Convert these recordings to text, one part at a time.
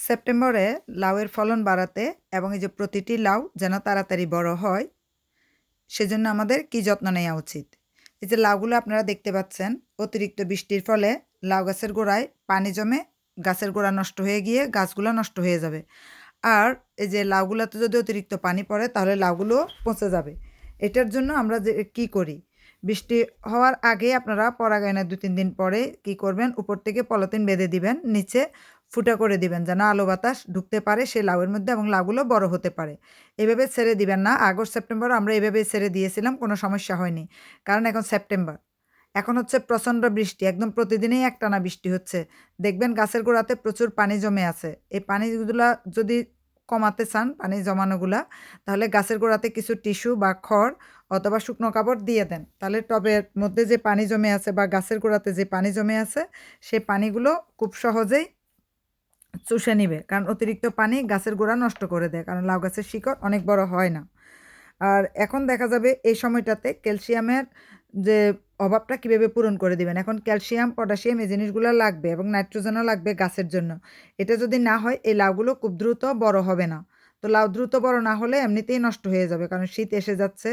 সেপ্টেম্বরে লাউয়ের ফলন বাড়াতে এবং এই যে প্রতিটি লাউ যেন তাড়াতাড়ি বড় হয় সেজন্য আমাদের কি যত্ন নেওয়া উচিত। এই যে লাউগুলো আপনারা দেখতে পাচ্ছেন, অতিরিক্ত বৃষ্টির ফলে লাউ গাছের গোড়ায় পানি জমে গাছের গোড়া নষ্ট হয়ে গিয়ে গাছগুলো নষ্ট হয়ে যাবে। আর এই যে লাউগুলোতে যদি অতিরিক্ত পানি পড়ে তাহলে লাউগুলো পচে যাবে। এটার জন্য আমরা যে কি করি, বৃষ্টি হওয়ার আগে আপনারা পরাগায়নের ২-৩ দিন পরে কি করবেন, উপর থেকে পলিথিন বেঁধে দিবেন, নিচে ফুটা করে দিবেন যেন আলো বাতাস ঢুকতে পারে সেই লাউয়ের মধ্যে এবং লাউগুলো বড় হতে পারে। এভাবে ছেড়ে দিবেন না। আগস্ট সেপ্টেম্বর আমরা এভাবেই ছেড়ে দিয়েছিলাম, কোনো সমস্যা হয়নি। কারণ এখন সেপ্টেম্বর, এখন হচ্ছে প্রচণ্ড বৃষ্টি, একদম প্রতিদিনই একটানা বৃষ্টি হচ্ছে। দেখবেন গাছের গোড়াতে প্রচুর পানি জমে আছে। এই পানিগুলা যদি কমাতে চান, পানি জমানোগুলা, তাহলে গাছের গোড়াতে কিছু টিস্যু বা খড় অথবা শুকনো কাপড় দিয়ে দেন। তাহলে টবের মধ্যে যে পানি জমে আছে বা গাছের গোড়াতে যে পানি জমে আছে সেই পানিগুলো খুব সহজেই চুষে নিবে। কারণ অতিরিক্ত পানি গাছের গোড়া নষ্ট করে দেয়, কারণ লাউ গাছের শিকড় অনেক বড় হয় না। আর এখন দেখা যাবে এই সময়টাতে ক্যালসিয়ামের যে অভাবটা কীভাবে পূরণ করে দিবেন। এখন ক্যালসিয়াম, পটাশিয়াম এই জিনিসগুলো লাগবে এবং নাইট্রোজেনও লাগবে গাছের জন্য। এটা যদি না হয় এই লাউগুলো খুব দ্রুত বড় হবে না। তো লাউ দ্রুত বড় না হলে এমনিতেই নষ্ট হয়ে যাবে, কারণ শীত এসে যাচ্ছে,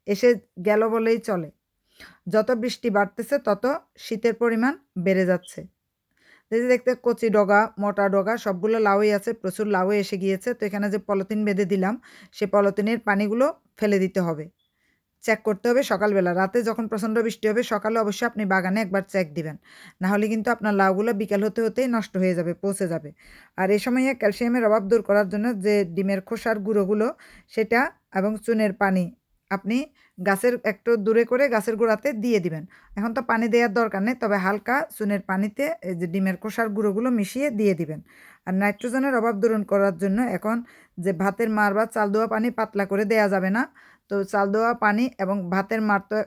এসে গেল বলেই চলে। যত বৃষ্টি বাড়তেছে তত শীতের পরিমাণ বেড়ে যাচ্ছে। এই যে দেখতে কচি ডগা, মোটা ডগা সবগুলো লাউই আছে, প্রচুর লাউই এসে গিয়েছে। তো এখানে যে পলিথিন বেঁধে দিলাম, সে পলিথিনের পানিগুলো ফেলে দিতে হবে। চেক করতে হবে সকালবেলা। রাতে যখন প্রচণ্ড বৃষ্টি হবে সকালে অবশ্যই আপনি বাগানে একবার চেক দিবেন। না হলে কিন্তু আপনার লাউগুলো বিকেল হতে হতেই নষ্ট হয়ে যাবে, পচে যাবে। আর এই সময়ে ক্যালসিয়ামের অভাব দূর করার জন্য যে ডিমের খোসার গুঁড়োগুলো সেটা এবং চুনের পানি আপনি গাছের একটু দূরে করে গাছের গোড়াতে দিয়ে দিবেন। এখন তো পানি দেওয়ার দরকার নেই, তবে হালকা চুনের পানিতে এই যে ডিমের খোসার গুঁড়োগুলো মিশিয়ে দিয়ে দিবেন। আর নাইট্রোজেনের অভাব দূরণ করার জন্য এখন যে ভাতের মাড় বা চাল ধোয়া পানি পাতলা করে দেয়া যাবে না। তো চাল ধোয়া পানি এবং ভাতের মাড় তো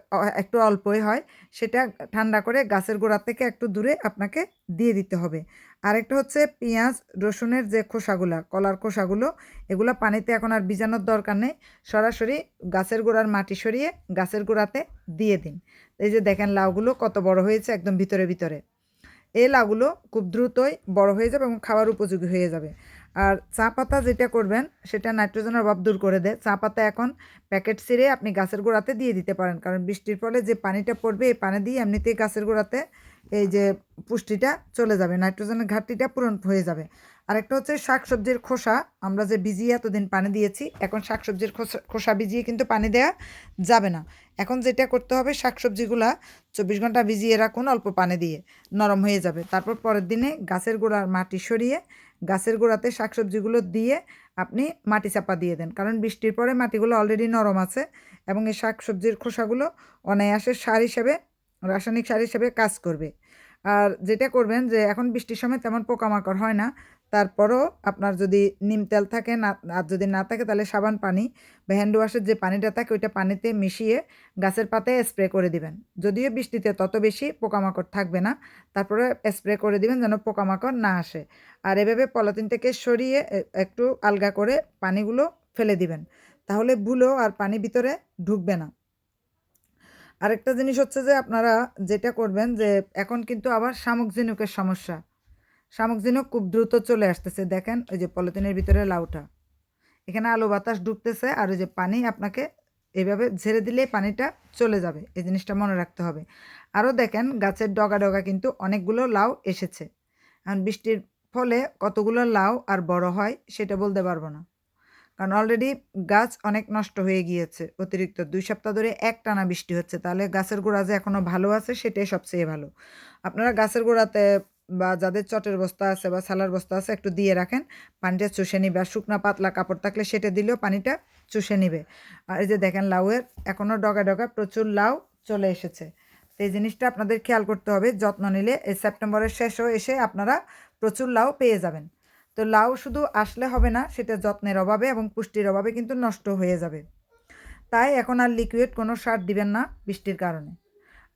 একটু অল্পই হয়, সেটা ঠান্ডা করে গাছের গোড়া থেকে একটু দূরে আপনাকে দিয়ে দিতে হবে। আরেকটা হচ্ছে পেঁয়াজ, রসুনের যে খোসাগুলা, কলার খোসাগুলো, এগুলো পানিতে এখন আর ভিজানোর দরকার নেই। সরাসরি গাছের গোড়ার মাটি সরিয়ে গাছের গোড়াতে দিয়ে দিন। এই যে দেখেন লাউগুলো কত বড় হয়েছে একদম ভিতরে ভিতরে। এই লাউগুলো খুব দ্রুতই বড় হয়ে যাবে এবং খাওয়ার উপযোগী হয়ে যাবে। আর চা পাতা যেটা করবেন সেটা নাইট্রোজেনের অভাব দূর করে দেয়। চা পাতা এখন প্যাকেট ছিঁড়ে আপনি গাছের গোড়াতে দিয়ে দিতে পারেন, কারণ বৃষ্টির ফলে যে পানিটা পড়বে এই পানি দিয়ে এমনিতেই গাছের গোড়াতে এই যে পুষ্টিটা চলে যাবে, নাইট্রোজেনের ঘাটতিটা পূরণ হয়ে যাবে। আরেকটা হচ্ছে শাকসবজির খোসা, আমরা যে ভিজিয়ে এতদিন পানি দিয়েছি, এখন শাকসবজির খোসা ভিজিয়ে কিন্তু পানি দেওয়া যাবে না। এখন যেটা করতে হবে, শাকসবজিগুলা 24 ঘন্টা ভিজিয়ে রাখুন অল্প পানি দিয়ে, নরম হয়ে যাবে। তারপর পরের দিনে গাছের গোড়ার মাটি সরিয়ে গাছের গোড়াতে শাকসবজিগুলো দিয়ে আপনি মাটি চাপা দিয়ে দেন, কারণ বৃষ্টির পরে মাটিগুলো অলরেডি নরম আছে এবং এই শাকসবজির খোসাগুলো অনায়াসে সার হিসেবে, রাসায়নিক সার হিসেবে কাজ করবে। আর যেটা করবেন যে এখন বৃষ্টির সময় তেমন পোকামাকড় হয় না, তারপরও আপনার যদি নিম তেল থাকে না, আর যদি না থাকে তাহলে সাবান পানি বা হ্যান্ড ওয়াশের যে পানিটা থাকে ওইটা পানিতে মিশিয়ে গাছের পাতায় স্প্রে করে দিবেন। যদিও বৃষ্টিতে তত বেশি পোকামাকড় থাকবে না, তারপরে স্প্রে করে দিবেন যেন পোকামাকড় না আসে। আর এভাবে পলিথিন থেকে সরিয়ে একটু আলগা করে পানিগুলো ফেলে দিবেন, তাহলে ভুলেও আর পানি ভিতরে ঢুকবে না। আরেকটা জিনিস হচ্ছে যে আপনারা যেটা করবেন যে এখন কিন্তু আবার শামুক ঝিনুকের সমস্যা। শামুক ঝিনুক খুব দ্রুত চলে আসতেছে। দেখেন ওই যে পলিথিনের ভিতরে লাউটা, এখানে আলো বাতাস ঢুকতেছে আর ওই যে পানি আপনাকে এভাবে ঝেড়ে দিলেই পানিটা চলে যাবে, এই জিনিসটা মনে রাখতে হবে। আরও দেখেন গাছের ডগা ডগা কিন্তু অনেকগুলো লাউ এসেছে। এখন বৃষ্টির ফলে কতগুলো লাউ আর বড় হয় সেটা বলতে পারবো না, কারণ অলরেডি গাছ অনেক নষ্ট হয়ে গিয়েছে। অতিরিক্ত 2 সপ্তাহ ধরে একটানা বৃষ্টি হচ্ছে, তাহলে গাছের গোড়া যে এখনও ভালো আছে সেটাই সবচেয়ে ভালো। আপনারা গাছের গোড়াতে বা যাদের চটের বস্তা আছে বা ছালার বস্তা আছে একটু দিয়ে রাখেন, পানিটা চুষে নিবে। আর শুকনা পাতলা কাপড় থাকলে সেটা দিলেও পানিটা চুষে নিবে। আর এই যে দেখেন লাউয়ের এখনও ডগা ডগা প্রচুর লাউ চলে এসেছে। তো এই জিনিসটা আপনাদের খেয়াল করতে হবে, যত্ন নিলে এই সেপ্টেম্বরের শেষও এসে আপনারা প্রচুর লাউ পেয়ে যাবেন। তো লাউ শুধু আসলে হবে না, সেটা যত্নের অভাবে এবং পুষ্টির অভাবে কিন্তু নষ্ট হয়ে যাবে। তাই এখন আর লিকুইড কোনো সার দিবেন না বৃষ্টির কারণে।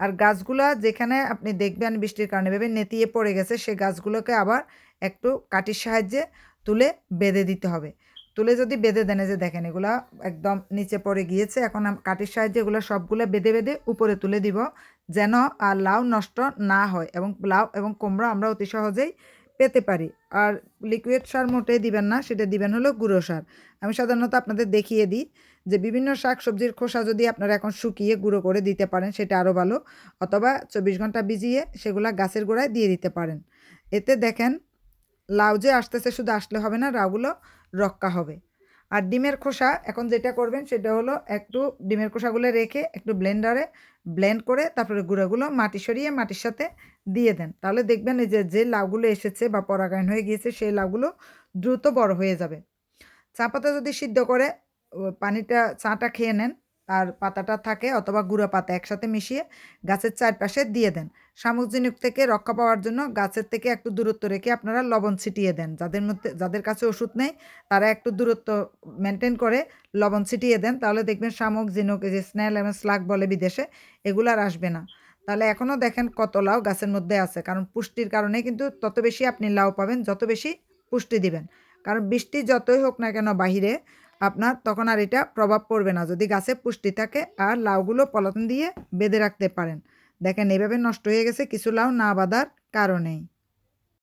আর গাছগুলা যেখানে আপনি দেখবেন বৃষ্টির কারণে ভেবে নেতিয়ে পড়ে গেছে, সে গাছগুলোকে আবার একটু কাঠির সাহায্যে তুলে বেঁধে দিতে হবে। তুলে যদি বেঁধে দেন, যে দেখেন এগুলা একদম নিচে পড়ে গিয়েছে, এখন কাঠির সাহায্যে এগুলো সবগুলো বেঁধে বেঁধে উপরে তুলে দিব, যেন আর লাউ নষ্ট না হয় এবং লাউ এবং কুমড়া আমরা অতি সহজেই পেতে পারি। আর লিকুইড সার মোটেই দিবেন না, সেটা দিবেন হলো গুঁড়ো সার। আমি সাধারণত আপনাদের দেখিয়ে দিই যে বিভিন্ন শাকসবজির খোসা যদি আপনারা এখন শুকিয়ে গুঁড়ো করে দিতে পারেন সেটা আরও ভালো, অথবা 24 ঘন্টা ভিজিয়ে সেগুলা গাছের গোড়ায় দিয়ে দিতে পারেন। এতে দেখেন লাউ যে আসতেছে, শুধু আসলে হবে না, লাউগুলো রক্ষা হবে। আর ডিমের খোসা এখন যেটা করবেন সেটা হলো একটু ডিমের খোসাগুলো রেখে একটু ব্লেন্ডারে ব্লেন্ড করে তারপরে গুঁড়োগুলো মাটি সরিয়ে মাটির সাথে দিয়ে দেন। তাহলে দেখবেন এই যে লাউগুলো এসেছে বা পরাগায়ন হয়ে গিয়েছে সেই লাউগুলো দ্রুত বড় হয়ে যাবে। চা পাতা যদি সিদ্ধ করে পানিটা চাটা খেয়ে নেন আর পাতাটা থাকে অথবা গুঁড়ো পাতা একসাথে মিশিয়ে গাছের চারপাশে দিয়ে দেন। শামুক ঝিনুক থেকে রক্ষা পাওয়ার জন্য গাছের থেকে একটু দূরত্ব রেখে আপনারা লবণ ছিটিয়ে দেন। যাদের কাছে ওষুধ নেই তারা একটু দূরত্ব মেনটেন করে লবণ ছিটিয়ে দেন। তাহলে দেখবেন শামুক ঝিনুক, এই যে স্নেল এবং স্লাগ বলে বিদেশে, এগুলো আর আসবে না। তাহলে এখনও দেখেন কত লাউ গাছের মধ্যে আছে, কারণ পুষ্টির কারণে কিন্তু তত বেশি আপনি লাউ পাবেন যত বেশি পুষ্টি দিবেন। কারণ বৃষ্টি যতই হোক না কেন বাহিরে, আপনার তখন আর এটা প্রভাব পড়বে না যদি গাছে পুষ্টি থাকে আর লাউগুলো পলিথিন দিয়ে বেঁধে রাখতে পারেন। দেখেন এভাবে নষ্ট হয়ে গেছে কিছু লাউ না বাঁধার কারণেই।